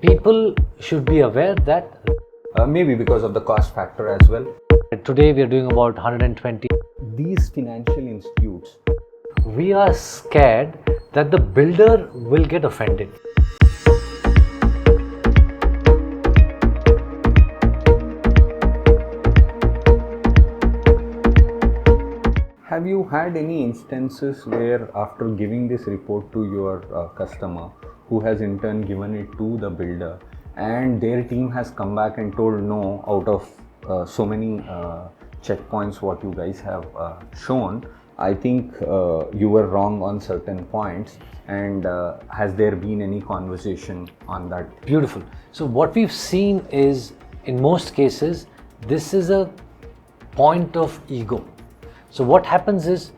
People should be aware that maybe because of the cost factor as well. Today we are doing about 120. These financial institutes, We are scared that the builder will get offended. have you had any instances where after giving this report to your customer, who has in turn given it to the builder, and their team has come back and told no, out of so many checkpoints what you guys have shown, I think you were wrong on certain points, and has there been any conversation on that? Beautiful. So what we've seen is, in most cases, this is a point of ego. So what happens is,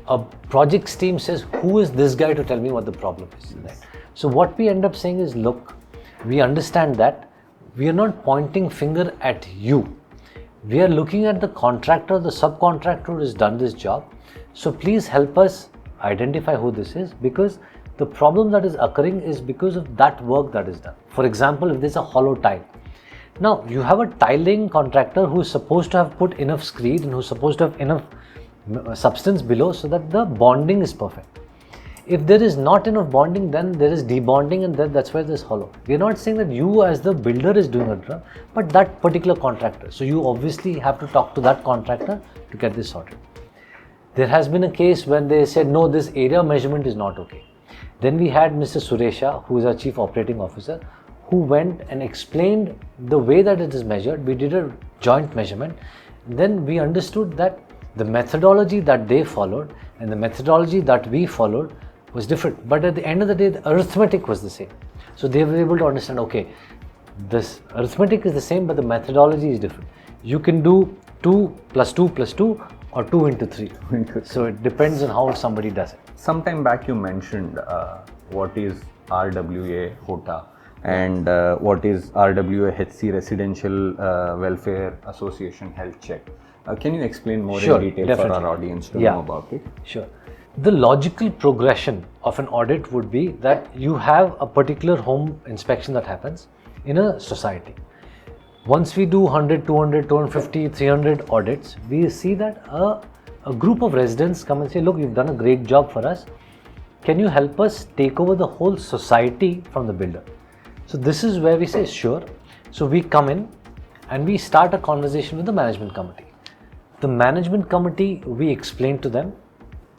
a projects team says, who is this guy to tell me what the problem is? Right? So what we end up saying is, look, we understand that we are not pointing finger at you. We are looking at the contractor, the subcontractor who has done this job. So please help us identify who this is, because the problem that is occurring is because of that work that is done. For example, if there's a hollow tile. Now, you have a tiling contractor who is supposed to have put enough screed and who's supposed to have enough substance below so that the bonding is perfect. If there is not enough bonding, then there is debonding, and then that's why there's hollow. We're not saying that you as the builder is doing a job, but that particular contractor. So you obviously have to talk to that contractor to get this sorted. There has been a case when they said, no, this area measurement is not okay. Then we had Mr. Suresha, who is our Chief Operating Officer, who went and explained the way that it is measured. We did a joint measurement. Then we understood that the methodology that they followed and the methodology that we followed was different. But at the end of the day, the arithmetic was the same. So they were able to understand, okay, this arithmetic is the same, but the methodology is different. You can do 2 plus 2 plus 2 or 2 into 3. So it depends on how somebody does it. Sometime back you mentioned what is RWA HOTA and what is RWA HC Residential Welfare Association Health Check. Can you explain more in detail definitely. for our audience to know about it? Sure. The logical progression of an audit would be that you have a particular home inspection that happens in a society. Once we do 100, 200, 250, 300 audits, we see that a group of residents come and say, look, you've done a great job for us. Can you help us take over the whole society from the builder? So this is where we say, sure. So we come in and we start a conversation with the management committee. The management committee, we explain to them,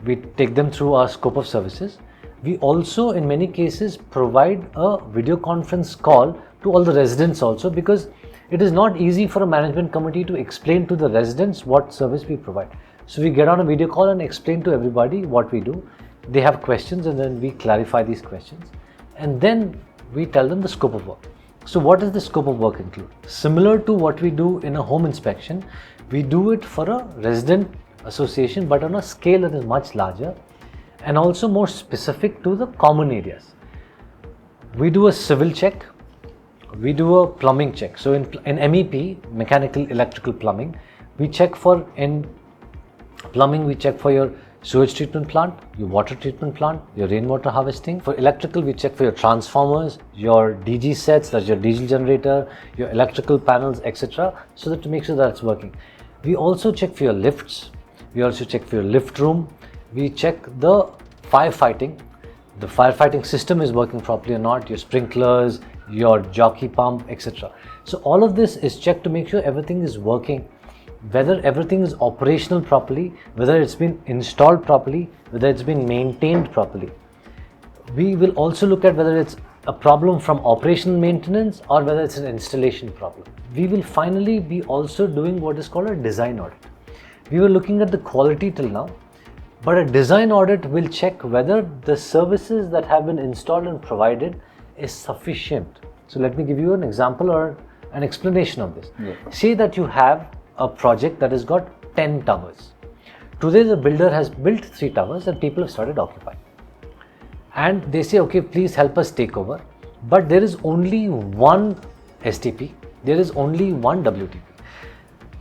we take them through our scope of services. We also, in many cases, provide a video conference call to all the residents also, because it is not easy for a management committee to explain to the residents what service we provide. So we get on a video call and explain to everybody what we do. They have questions and then we clarify these questions. And then we tell them the scope of work. So what does the scope of work include? Similar to what we do in a home inspection, we do it for a resident association, but on a scale that is much larger and also more specific to the common areas. We do a civil check, we do a plumbing check. So in MEP, mechanical, electrical, plumbing, we check for, in plumbing, we check for your sewage treatment plant, your water treatment plant, your rainwater harvesting. For electrical, we check for your transformers, your DG sets, that's your diesel generator, your electrical panels, etc. so that to make sure that it's working. We also check for your lifts. We also check for your lift room. We check the firefighting. The firefighting system is working properly or not, your sprinklers, your jockey pump, etc. So all of this is checked to make sure everything is working, whether everything is operational properly, whether it's been installed properly, whether it's been maintained properly. We will also look at whether it's a problem from operational maintenance or whether it's an installation problem. We will finally be also doing what is called a design audit. We were looking at the quality till now, but a design audit will check whether the services that have been installed and provided is sufficient. So let me give you an example or an explanation of this. Say that you have a project that has got 10 towers. Today the builder has built 3 towers and people have started occupying. And they say, okay, please help us take over. But there is only one STP, there is only one WTP.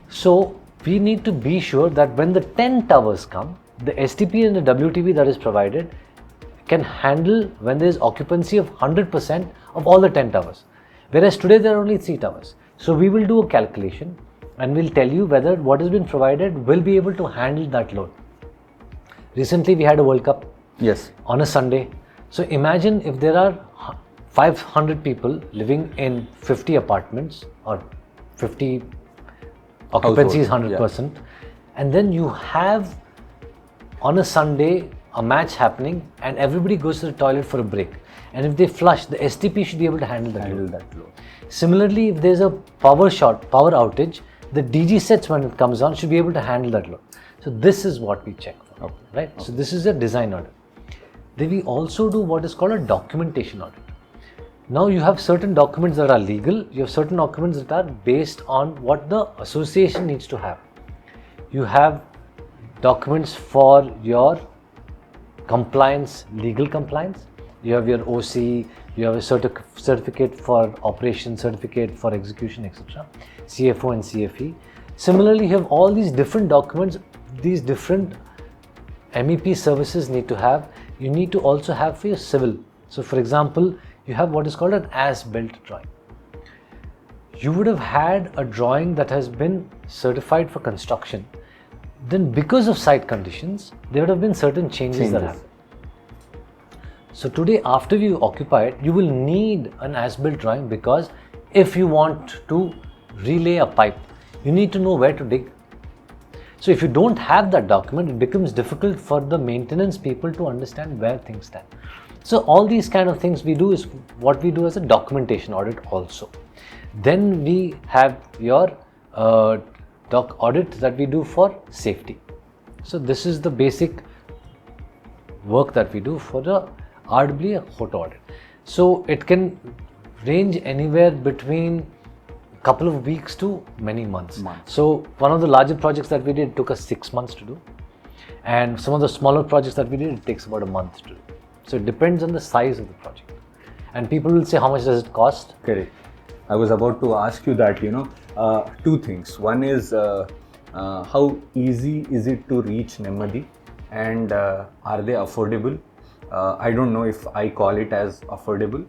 So we need to be sure that when the 10 towers come, the STP and the WTP that is provided can handle when there is occupancy of 100% of all the 10 towers. Whereas today there are only 3 towers. So we will do a calculation and we'll tell you whether what has been provided will be able to handle that load. Recently we had a World Cup. Yes. On a Sunday. So imagine if there are 500 people living in 50 apartments or 50 occupancy is 100%, and then you have on a Sunday a match happening and everybody goes to the toilet for a break, and if they flush, the STP should be able to handle that load. Similarly, if there's a power outage, the DG sets when it comes on should be able to handle that load. So this is what we check for, right? So this is a design audit. Then we also do what is called a documentation audit. Now you have certain documents that are legal, you have certain documents that are based on what the association needs to have. You have documents for your compliance, legal compliance. You have your OC, you have a certificate for operation, certificate for execution, etc. CFO and CFE. Similarly, you have all these different documents, these different MEP services need to have. You need to also have for your civil. So for example, you have what is called an as-built drawing. You would have had a drawing that has been certified for construction. Then because of site conditions, there would have been certain changes that happen. So today, after you occupy it, you will need an as-built drawing, because if you want to relay a pipe, you need to know where to dig. So if you don't have that document, it becomes difficult for the maintenance people to understand where things stand. So all these kind of things we do is what we do as a documentation audit also. Then we have your audit that we do for safety. So this is the basic work that we do for the RWA photo audit. So it can range anywhere between a couple of weeks to many months. So one of the larger projects that we did took us 6 months to do, and some of the smaller projects that we did, it takes about a month to do. So it depends on the size of the project. And people will say, how much does it cost? Correct. I was about to ask you that, two things. One is how easy is it to reach Nemmadi, and are they affordable? I don't know if I call it as affordable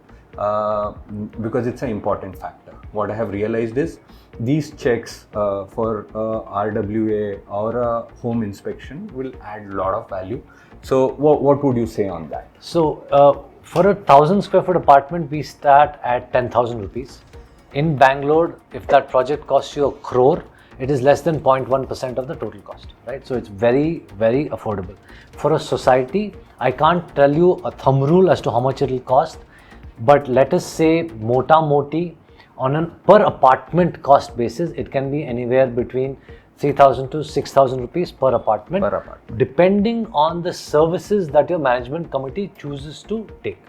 because it's an important factor. What I have realized is these checks for RWA or a home inspection will add a lot of value. So what would you say on that? So for a 1,000 square foot apartment, we start at 10,000 rupees. In Bangalore, if that project costs you 1 crore, it is less than 0.1% of the total cost, right? So it's very, very affordable. For a society, I can't tell you a thumb rule as to how much it will cost, but let us say mota moti on a per apartment cost basis, it can be anywhere between 3,000 to 6,000 rupees per apartment, depending on the services that your management committee chooses to take.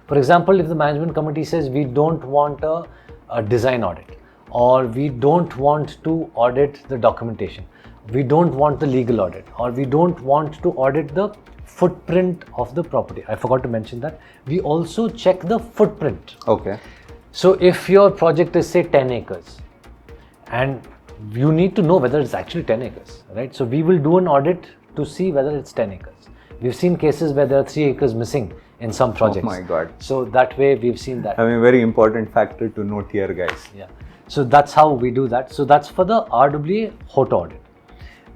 For example, if the management committee says we don't want a design audit, or we don't want to audit the documentation, we don't want the legal audit, or we don't want to audit the footprint of the property. I forgot to mention that. We also check the footprint. Okay. So if your project is say 10 acres, and you need to know whether it's actually 10 acres, right? So we will do an audit to see whether it's 10 acres. We've seen cases where there are 3 acres missing in some projects. Oh my God. So that way we've seen that. I mean, very important factor to note here, guys. Yeah. So that's how we do that. So that's for the RWA HOT audit.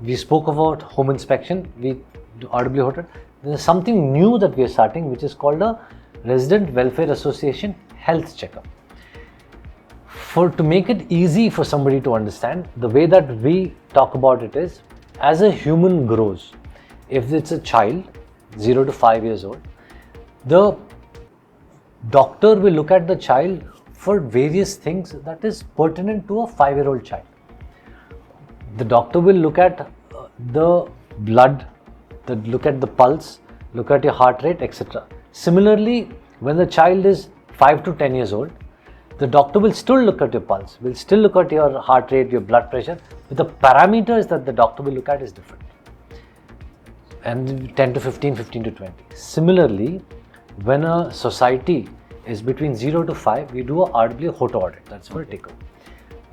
We spoke about home inspection, we do RWA HOT. There's something new that we are starting, which is called a Resident Welfare Association Health Checkup. To make it easy for somebody to understand, the way that we talk about it is, as a human grows, if it's a child, 0 to 5 years old, the doctor will look at the child for various things that is pertinent to a 5-year-old child. The doctor will look at the blood, look at the pulse, look at your heart rate, etc. Similarly, when the child is 5 to 10 years old, the doctor will still look at your pulse, will still look at your heart rate, your blood pressure, but the parameters that the doctor will look at is different. And 10 to 15, 15 to 20. Similarly, when a society is between 0 to 5, we do a RWA HOT audit, that's for a takeover.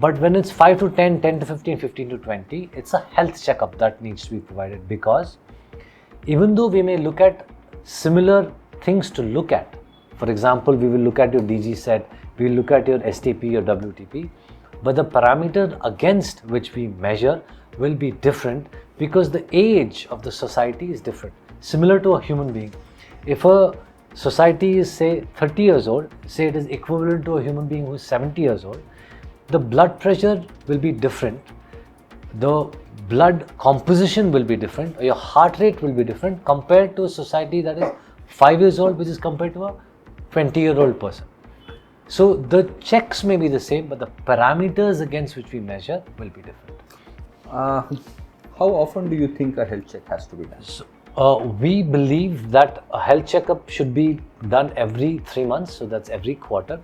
But when it's 5 to 10, 10 to 15, 15 to 20, it's a health checkup that needs to be provided, because even though we may look at similar things to look at. For example, we will look at your DG set, we will look at your STP or WTP, but the parameter against which we measure will be different because the age of the society is different. Similar to a human being. If a society is say 30 years old, say it is equivalent to a human being who is 70 years old, the blood pressure will be different, the blood composition will be different, or your heart rate will be different compared to a society that is 5 years old, which is compared to a 20-year-old person. So the checks may be the same, but the parameters against which we measure will be different. How often do you think a health check has to be done? So, we believe that a health checkup should be done every 3 months, so that's every quarter.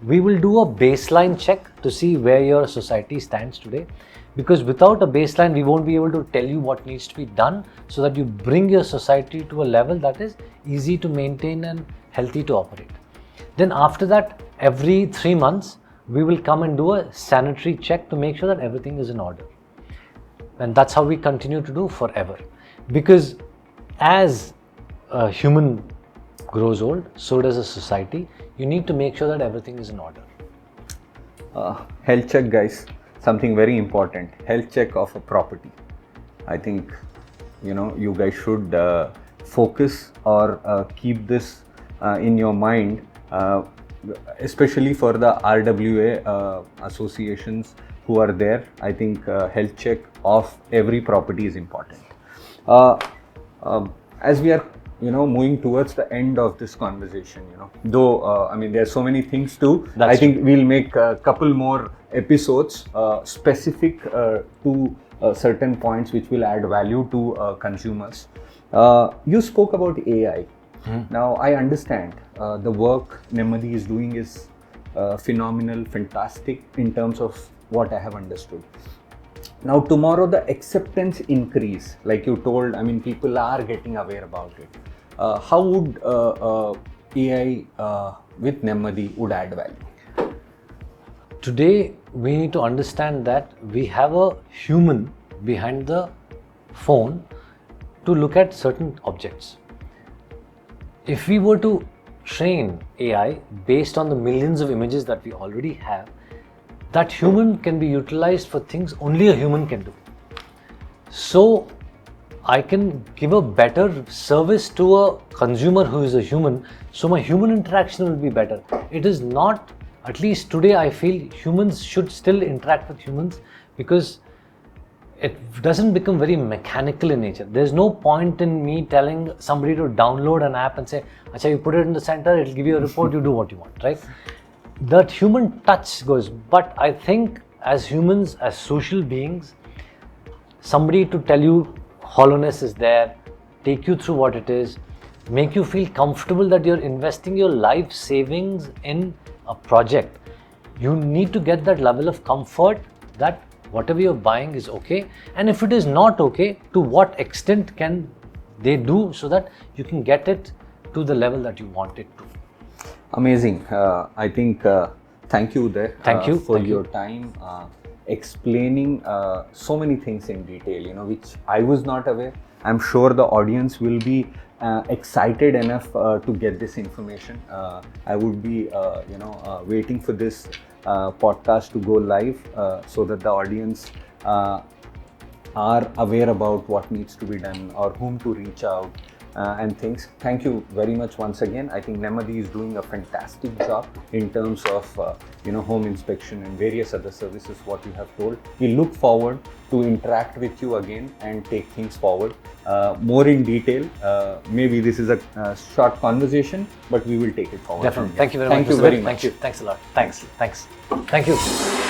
We will do a baseline check to see where your society stands today, because without a baseline we won't be able to tell you what needs to be done so that you bring your society to a level that is easy to maintain and healthy to operate. Then after that, every 3 months we will come and do a sanitary check to make sure that everything is in order. And that's how we continue to do forever. Because as a human grows old, so does a society. You need to make sure that everything is in order. Health check, guys, something very important. Health check of a property. I think, you guys should focus or keep this in your mind, especially for the RWA associations who are there. I think health check of every property is important. As we are moving towards the end of this conversation, though there are so many things too. I think we'll make a couple more episodes specific to certain points which will add value to consumers. You spoke about AI. Now I understand the work Nemmadi is doing is phenomenal, fantastic in terms of what I have understood. Now tomorrow the acceptance increase, like you told, people are getting aware about it. How would AI with Nemmadi would add value? Today we need to understand that we have a human behind the phone to look at certain objects. If we were to train AI based on the millions of images that we already have, that human can be utilized for things only a human can do. So I can give a better service to a consumer who is a human, so my human interaction will be better. It is not, at least today I feel humans should still interact with humans, because it doesn't become very mechanical in nature. There's no point in me telling somebody to download an app and say, Acha, you put it in the center, it'll give you a report, you do what you want, right? That human touch goes. But I think as humans, as social beings, somebody to tell you hollowness is there, take you through what it is, make you feel comfortable that you're investing your life savings in a project. You need to get that level of comfort that whatever you're buying is okay, and if it is not okay, to what extent can they do so that you can get it to the level that you want it to. Amazing. I think thank you Uday. Thank you for your time explaining so many things in detail, which I was not aware. I'm sure the audience will be excited enough to get this information. I would be waiting for this podcast to go live so that the audience are aware about what needs to be done or whom to reach out and things. Thank you very much once again. I think Nemmadi is doing a fantastic job in terms of home inspection and various other services what you have told. We look forward to interact with you again and take things forward more in detail. Maybe this is a short conversation, but we will take it forward. Definitely. Thank you very much. Thank you very much. Thank you. Thanks a lot. Thanks. Thank you.